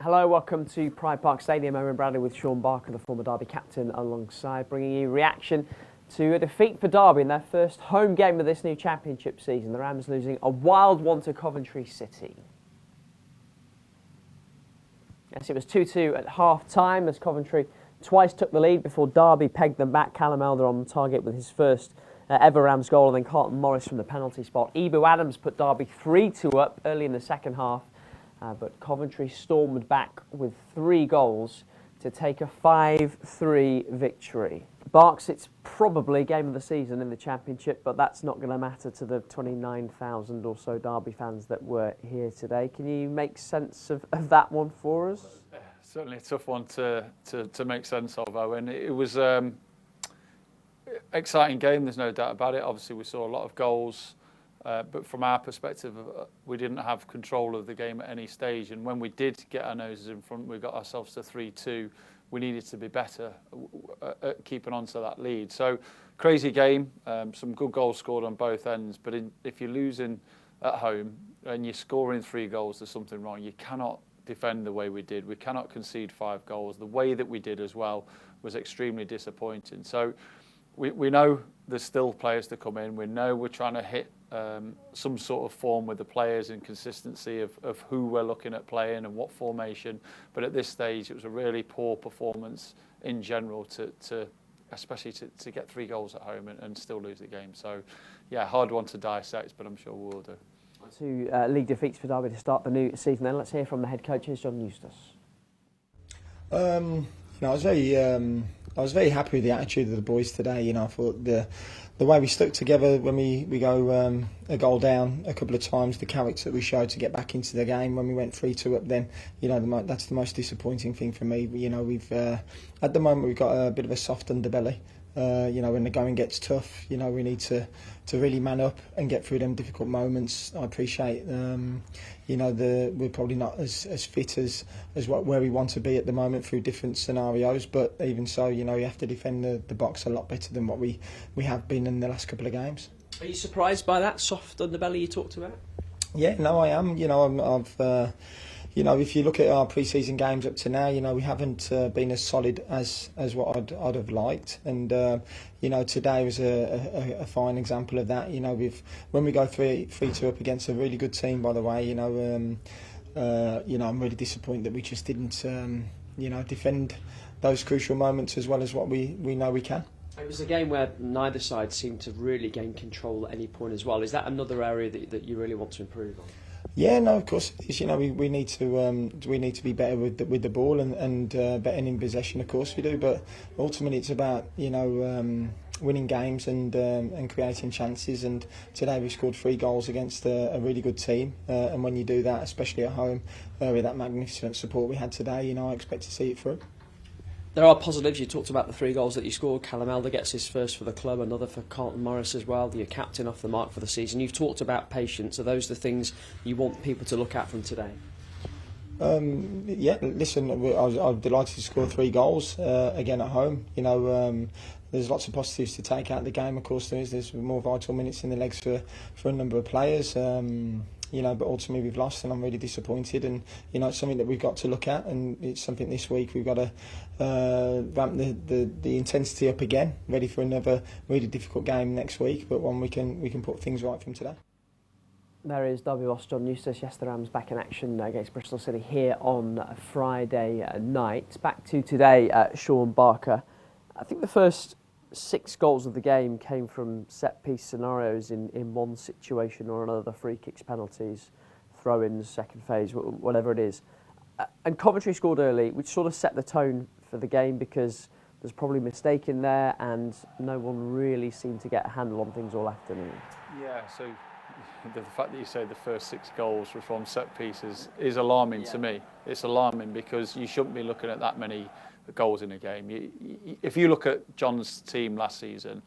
Hello, welcome to Pride Park Stadium. Owen Bradley with Shaun Barker, the former Derby captain, alongside, bringing you reaction to a defeat for Derby in their first home game of this new championship season. The Rams losing a wild one to Coventry City. Yes, it was 2-2 at half-time as Coventry twice took the lead before Derby pegged them back. Callum Elder on target with his first ever Rams goal, and then Carlton Morris from the penalty spot. Ebou Adams put Derby 3-2 up early in the second half, but Coventry stormed back with 3 goals to take a 5-3 victory. Barks, it's probably game of the season in the Championship, but that's not going to matter to the 29,000 or so Derby fans that were here today. Can you make sense of that one for us? Certainly a tough one to make sense of, Owen. It was exciting game, there's no doubt about it. Obviously, we saw a lot of goals, but from our perspective, we didn't have control of the game at any stage. And when we did get our noses in front, we got ourselves to 3-2. We needed to be better at keeping on to that lead. So, crazy game, some good goals scored on both ends. But if you're losing at home and you're scoring 3 goals, there's something wrong. You cannot defend the way we did. We cannot concede 5 goals. The way that we did as well was extremely disappointing. So we know there's still players to come in. We know we're trying to hit some sort of form with the players and consistency of who we're looking at playing and what formation. But at this stage, it was a really poor performance in general especially to get 3 goals at home and still lose the game. So, yeah, hard one to dissect, but I'm sure we will do. 2 league defeats for Derby to start the new season. Then let's hear from the head coach, John Eustace. I was very happy with the attitude of the boys today. I thought the way we stuck together when we go a goal down a couple of times, the character that we showed to get back into the game when we went 3-2 up. Then that's the most disappointing thing for me. We've at the moment we've got a bit of a soft underbelly. When the going gets tough, we need to really man up and get through them difficult moments. I appreciate, we're probably not as fit as where we want to be at the moment through different scenarios. But even so, you have to defend the box a lot better than what we have been in the last couple of games. Are you surprised by that soft underbelly you talked about? Yeah, no, I am. If you look at our pre-season games up to now, we haven't been as solid as what I'd have liked. And, today was a fine example of that. When we go 3-2 up against a really good team, by the way, I'm really disappointed that we just didn't, defend those crucial moments as well as what we know we can. It was a game where neither side seemed to really gain control at any point as well. Is that another area that you really want to improve on? Yeah, no, of course. We need to be better with the ball and better in possession. Of course we do, but ultimately it's about winning games and creating chances. And today we scored 3 goals against a really good team. And when you do that, especially at home, with that magnificent support we had today, I expect to see it through. There are positives. You talked about the 3 goals that you scored. Callum Elder gets his first for the club, another for Carlton Morris as well. Your captain off the mark for the season. You've talked about patience. Are those the things you want people to look at from today? Yeah, listen, I was delighted to score 3 goals again at home. There's lots of positives to take out of the game. Of course, there's more vital minutes in the legs for a number of players. But ultimately we've lost, and I'm really disappointed. And it's something that we've got to look at, and it's something this week we've got to ramp the intensity up again, ready for another really difficult game next week, but one we can put things right from today. There is Derby boss John Eustace. Yes, the Rams back in action against Bristol City here on Friday night. Back to today, Shaun Barker. I think the first 6 goals of the game came from set-piece scenarios in one situation or another, free kicks, penalties, throw-ins, second phase, whatever it is. And Coventry scored early, which sort of set the tone for the game because there's probably a mistake in there and no one really seemed to get a handle on things all afternoon. Yeah, so the fact that you say the first 6 goals were from set-pieces is alarming to me. It's alarming because you shouldn't be looking at that many goals in a game. If you look at John's team last season,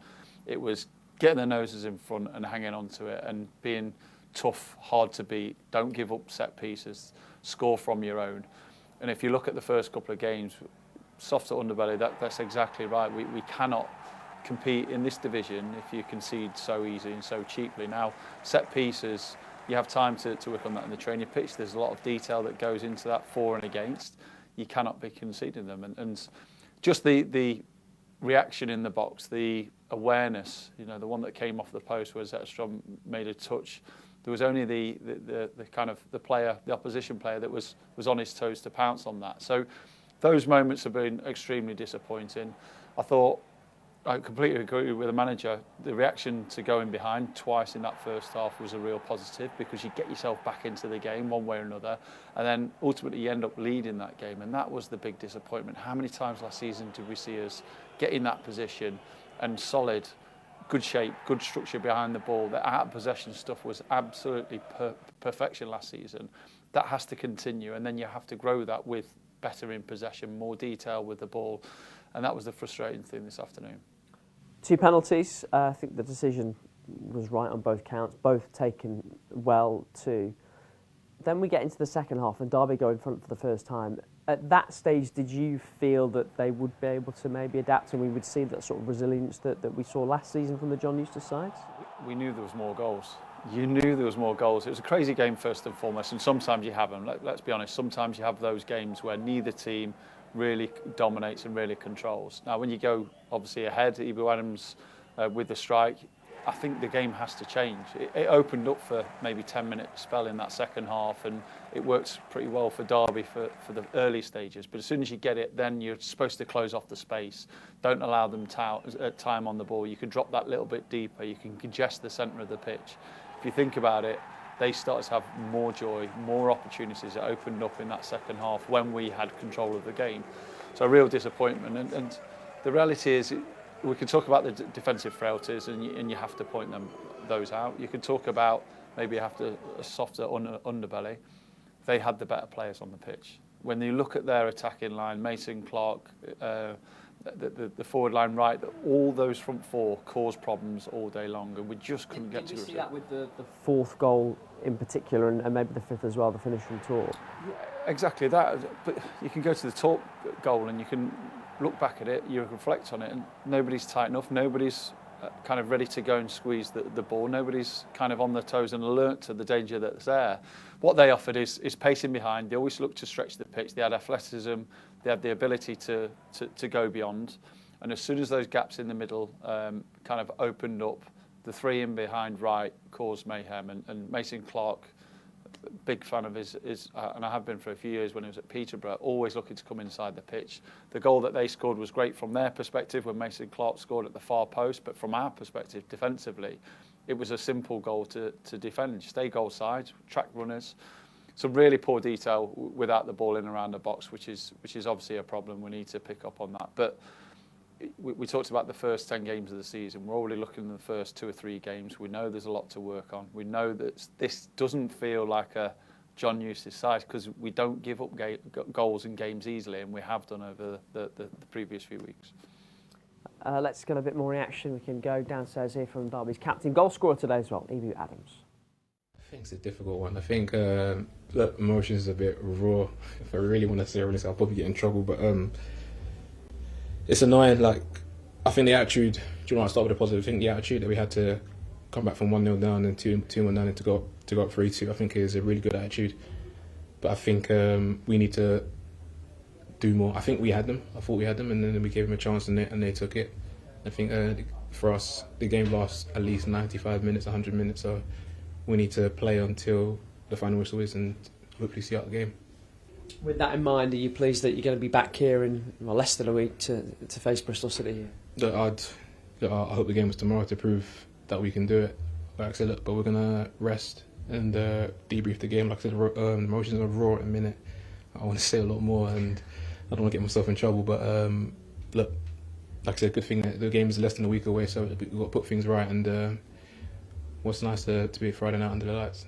it was getting their noses in front and hanging on to it and being tough, hard to beat, don't give up set pieces, score from your own. And if you look at the first couple of games, softer underbelly, that's exactly right. We cannot compete in this division if you concede so easy and so cheaply. Now, set pieces you have time to work on that in the training pitch. There's a lot of detail that goes into that for and against. You cannot be conceding them. And just the reaction in the box, the awareness, you know, the one that came off the post where Zetterstrom made a touch, there was only the kind of the player, the opposition player that was on his toes to pounce on that. So those moments have been extremely disappointing. I completely agree with the manager. The reaction to going behind twice in that first half was a real positive, because you get yourself back into the game one way or another, and then ultimately you end up leading that game, and that was the big disappointment. How many times last season did we see us get in that position and solid, good shape, good structure behind the ball? The out-of-possession stuff was absolutely perfection last season. That has to continue, and then you have to grow that with better in possession, more detail with the ball, and that was the frustrating thing this afternoon. 2 penalties. I think the decision was right on both counts, both taken well too. Then we get into the second half and Derby go in front for the first time. At that stage, did you feel that they would be able to maybe adapt and we would see that sort of resilience that we saw last season from the John Eustace sides? We knew there was more goals. You knew there was more goals. It was a crazy game first and foremost, and sometimes you have them. Let's be honest, sometimes you have those games where neither team really dominates and really controls. Now, when you go obviously ahead, Ebou Adams with the strike, I think the game has to change. It opened up for maybe 10-minute spell in that second half, and it works pretty well for Derby for the early stages. But as soon as you get it, then you're supposed to close off the space. Don't allow them time on the ball. You can drop that little bit deeper. You can congest the centre of the pitch. If you think about it, they started to have more joy, more opportunities that opened up in that second half when we had control of the game. So a real disappointment. And the reality is, we can talk about the defensive frailties, and you have to point those out. You can talk about maybe a softer underbelly. They had the better players on the pitch. When you look at their attacking line, Mason Clark, the forward line right, all those front four caused problems all day long, and we just couldn't get to it. Did you see that with the fourth goal in particular, and maybe the fifth as well, the finish from Torp? Yeah, exactly that. But you can go to the Torp goal and you can look back at it, you reflect on it, and nobody's tight enough, nobody's kind of ready to go and squeeze the ball, nobody's kind of on their toes and alert to the danger that's there. What they offered is pacing behind. They always looked to stretch the pitch. They had athleticism, they had the ability to go beyond, and as soon as those gaps in the middle kind of opened up, the 3 in behind right caused mayhem, and Mason Clark, big fan of his, and I have been for a few years when he was at Peterborough, always looking to come inside the pitch. The goal that they scored was great from their perspective when Mason Clark scored at the far post, but from our perspective, defensively, it was a simple goal to defend. Stay goal side, track runners. Some really poor detail without the ball in around the box, which is obviously a problem. We need to pick up on that. But we talked about the first 10 games of the season. We're already looking at the first 2 or 3 games. We know there's a lot to work on. We know that this doesn't feel like a John Eustace side, because we don't give up goals in games easily, and we have done over the previous few weeks. Let's get a bit more reaction. We can go downstairs here from Derby's captain, goal scorer today as well, Ebou Adams. I think it's a difficult one. I think look, emotions are a bit raw. If I really want to say this, I'll probably get in trouble. But it's annoying. Like, I think the attitude. Do you know? I start with a positive. I think the attitude that we had to come back from 1-0 down and 2-1 down and to go up 3-2. I think is a really good attitude. But I think we need to do more. I think we had them. I thought we had them, and then we gave them a chance and they took it. I think for us, the game lasts at least 95 minutes, 100 minutes. So we need to play until the final whistle is and hopefully see out the game. With that in mind, are you pleased that you're going to be back here in less than a week to face Bristol City here? I hope the game was tomorrow to prove that we can do it. Like I said, look, but we're going to rest and debrief the game. Like I said, emotions are raw at a minute. I want to say a lot more and I don't want to get myself in trouble. But look, like I said, good thing that the game is less than a week away, so we've got to put things right. And what's nice to be a Friday night under the lights.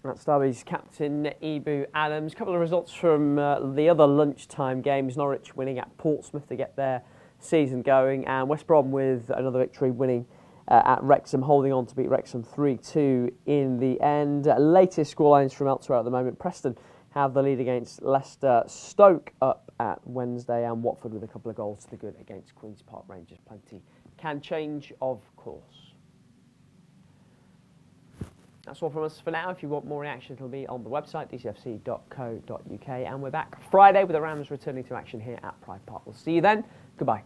That's Derby's captain, Ebou Adams. A couple of results from the other lunchtime games. Norwich winning at Portsmouth to get their season going, and West Brom with another victory, winning at Wrexham, holding on to beat Wrexham 3-2 in the end. Latest scorelines from elsewhere at the moment. Preston have the lead against Leicester, Stoke up at Wednesday, and Watford with a couple of goals to the good against Queen's Park Rangers. Plenty can change, of course. That's all from us for now. If you want more reaction, it'll be on the website, dcfc.co.uk. And we're back Friday with the Rams returning to action here at Pride Park. We'll see you then. Goodbye.